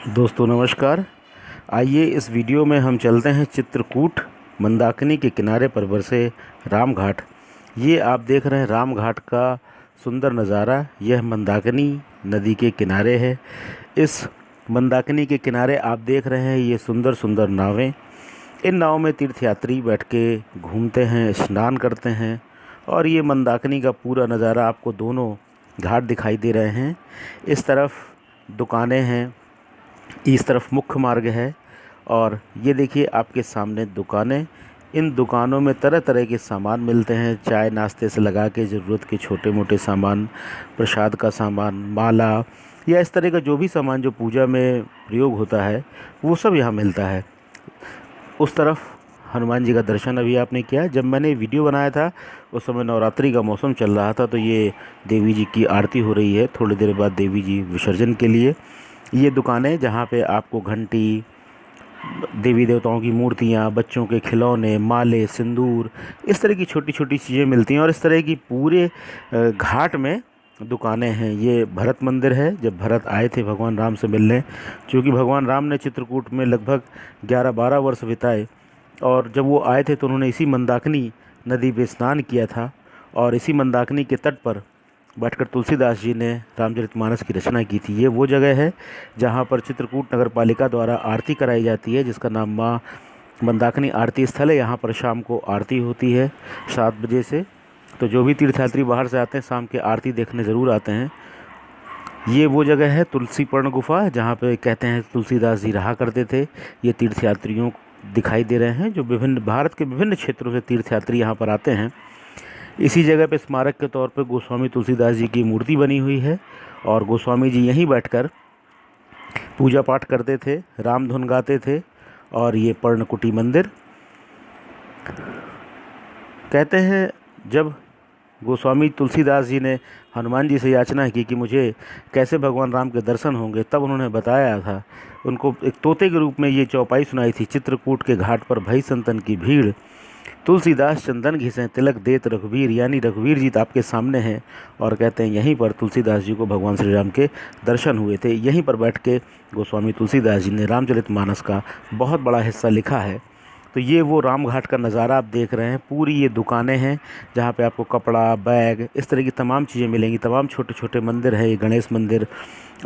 दोस्तों नमस्कार। आइए इस वीडियो में हम चलते हैं चित्रकूट मंदाकिनी के किनारे पर बरसे राम घाट। ये आप देख रहे हैं राम घाट का सुंदर नज़ारा। यह मंदाकिनी नदी के किनारे है। इस मंदाकिनी के किनारे आप देख रहे हैं ये सुंदर सुंदर नावें। इन नावों में तीर्थयात्री बैठ के घूमते हैं, स्नान करते हैं और ये मंदाकिनी का पूरा नज़ारा आपको दोनों घाट दिखाई दे रहे हैं। इस तरफ दुकानें हैं, इस तरफ मुख्य मार्ग है और ये देखिए आपके सामने दुकानें। इन दुकानों में तरह तरह के सामान मिलते हैं, चाय नाश्ते से लगा के ज़रूरत के छोटे मोटे सामान, प्रसाद का सामान, माला या इस तरह का जो भी सामान जो पूजा में प्रयोग होता है वो सब यहाँ मिलता है। उस तरफ हनुमान जी का दर्शन अभी आपने किया। जब मैंने वीडियो बनाया था उस समय नवरात्रि का मौसम चल रहा था, तो ये देवी जी की आरती हो रही है। थोड़ी देर बाद देवी जी विसर्जन के लिए ये दुकानें जहाँ पे आपको घंटी, देवी देवताओं की मूर्तियाँ, बच्चों के खिलौने, माले, सिंदूर, इस तरह की छोटी छोटी चीज़ें मिलती हैं। और इस तरह की पूरे घाट में दुकानें हैं। ये भरत मंदिर है। जब भरत आए थे भगवान राम से मिलने, क्योंकि भगवान राम ने चित्रकूट में लगभग 11-12 वर्ष बिताए और जब वो आए थे तो उन्होंने इसी मंदाकिनी नदी पे स्नान किया था और इसी मंदाकिनी के तट पर बैठकर तुलसीदास जी ने रामचरितमानस की रचना की थी। ये वो जगह है जहाँ पर चित्रकूट नगर पालिका द्वारा आरती कराई जाती है, जिसका नाम माँ मंदाकिनी आरती स्थल है। यहाँ पर शाम को आरती होती है 7 बजे से। तो जो भी तीर्थयात्री बाहर से आते हैं शाम के आरती देखने ज़रूर आते हैं। ये वो जगह है तुलसीपर्ण गुफा, जहाँ पे कहते हैं तुलसीदास जी रहा करते थे। ये तीर्थयात्रियों दिखाई दे रहे हैं जो विभिन्न भारत के विभिन्न क्षेत्रों से तीर्थयात्री यहाँ पर आते हैं। इसी जगह पे स्मारक के तौर पे गोस्वामी तुलसीदास जी की मूर्ति बनी हुई है और गोस्वामी जी यहीं बैठकर पूजा पाठ करते थे, राम धुन गाते थे। और ये पर्णकुटी मंदिर, कहते हैं जब गोस्वामी तुलसीदास जी ने हनुमान जी से याचना की कि मुझे कैसे भगवान राम के दर्शन होंगे, तब उन्होंने बताया था, उनको एक तोते के रूप में ये चौपाई सुनाई थी। चित्रकूट के घाट पर भई संतन की भीड़, तुलसीदास चंदन घिसें तिलक देत रघुवीर। यानी रघुवीर जी आपके सामने हैं और कहते हैं यहीं पर तुलसीदास जी को भगवान श्री राम के दर्शन हुए थे। यहीं पर बैठ के गोस्वामी तुलसीदास जी ने रामचरितमानस का बहुत बड़ा हिस्सा लिखा है। तो ये वो राम घाट का नज़ारा आप देख रहे हैं। पूरी ये दुकानें हैं जहाँ पे आपको कपड़ा, बैग, इस तरह की तमाम चीज़ें मिलेंगी। तमाम छोटे छोटे मंदिर है, ये गणेश मंदिर।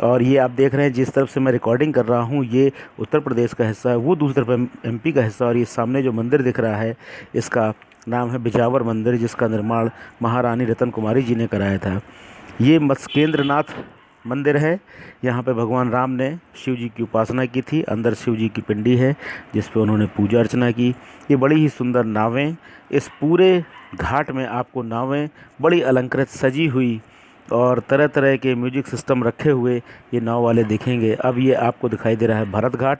और ये आप देख रहे हैं जिस तरफ से मैं रिकॉर्डिंग कर रहा हूँ ये उत्तर प्रदेश का हिस्सा है, वो दूसरी तरफ एमपी का हिस्सा। और ये सामने जो मंदिर दिख रहा है इसका नाम है बिजावर मंदिर, जिसका निर्माण महारानी रतन कुमारी जी ने कराया था। ये मत्स्येंद्रनाथ मंदिर है। यहाँ पे भगवान राम ने शिव जी की उपासना की थी। अंदर शिव जी की पिंडी है जिस पे उन्होंने पूजा अर्चना की। ये बड़ी ही सुंदर नावें, इस पूरे घाट में आपको नावें बड़ी अलंकृत सजी हुई और तरह तरह के म्यूजिक सिस्टम रखे हुए ये नाव वाले दिखेंगे। अब ये आपको दिखाई दे रहा है भरत घाट,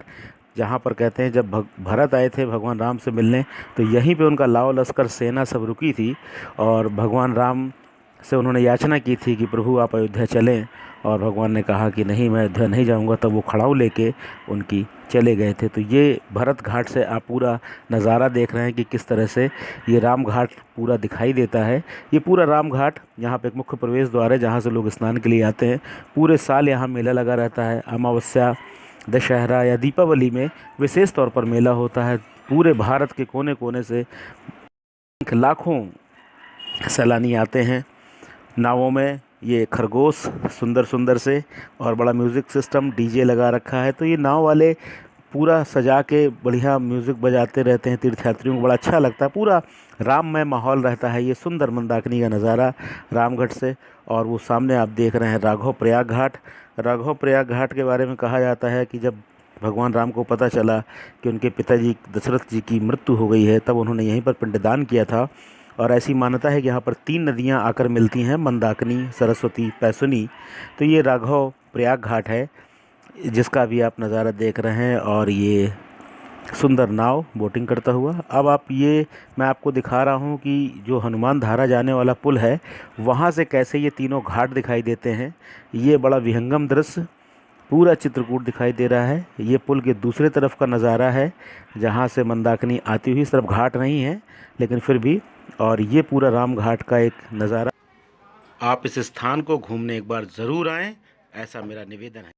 जहाँ पर कहते हैं जब भरत आए थे भगवान राम से मिलने तो यहीं पे उनका लाव लश्कर सेना सब रुकी थी और भगवान राम से उन्होंने याचना की थी कि प्रभु आप अयोध्या चलें, और भगवान ने कहा कि नहीं, मैं अयोध्या नहीं जाऊंगा। तब वो खड़ाऊ लेके उनकी चले गए थे। तो ये भरत घाट से आप पूरा नज़ारा देख रहे हैं कि किस तरह से ये राम घाट पूरा दिखाई देता है। ये पूरा राम घाट, यहाँ पे एक मुख्य प्रवेश द्वार है जहाँ से लोग स्नान के लिए आते हैं। पूरे साल यहाँ मेला लगा रहता है। अमावस्या, दशहरा या दीपावली में विशेष तौर पर मेला होता है। पूरे भारत के कोने कोने से लाखों सैलानी आते हैं। नावों में ये खरगोश सुंदर सुंदर से और बड़ा म्यूज़िक सिस्टम डीजे लगा रखा है। तो ये नाव वाले पूरा सजा के बढ़िया म्यूज़िक बजाते रहते हैं। तीर्थयात्रियों को बड़ा अच्छा लगता है। पूरा राममय माहौल रहता है। ये सुंदर मंदाकिनी का नज़ारा रामगढ़ से। और वो सामने आप देख रहे हैं राघव प्रयाग घाट। राघव प्रयाग घाट के बारे में कहा जाता है कि जब भगवान राम को पता चला कि उनके पिताजी दशरथ जी की मृत्यु हो गई है, तब उन्होंने यहीं पर पिंडदान किया था। और ऐसी मान्यता है कि यहाँ पर 3 नदियाँ आकर मिलती हैं, मंदाकिनी, सरस्वती, पैसुनी। तो ये राघव प्रयाग घाट है जिसका भी आप नज़ारा देख रहे हैं। और ये सुंदर नाव बोटिंग करता हुआ। अब मैं आपको दिखा रहा हूँ कि जो हनुमान धारा जाने वाला पुल है वहाँ से कैसे ये तीनों घाट दिखाई देते हैं। ये बड़ा विहंगम दृश्य पूरा चित्रकूट दिखाई दे रहा है। ये पुल के दूसरे तरफ का नज़ारा है जहाँ से मंदाकिनी आती हुई, सिर्फ घाट नहीं है लेकिन फिर भी। और ये पूरा राम घाट का एक नज़ारा। आप इस स्थान को घूमने एक बार ज़रूर आएँ, ऐसा मेरा निवेदन है।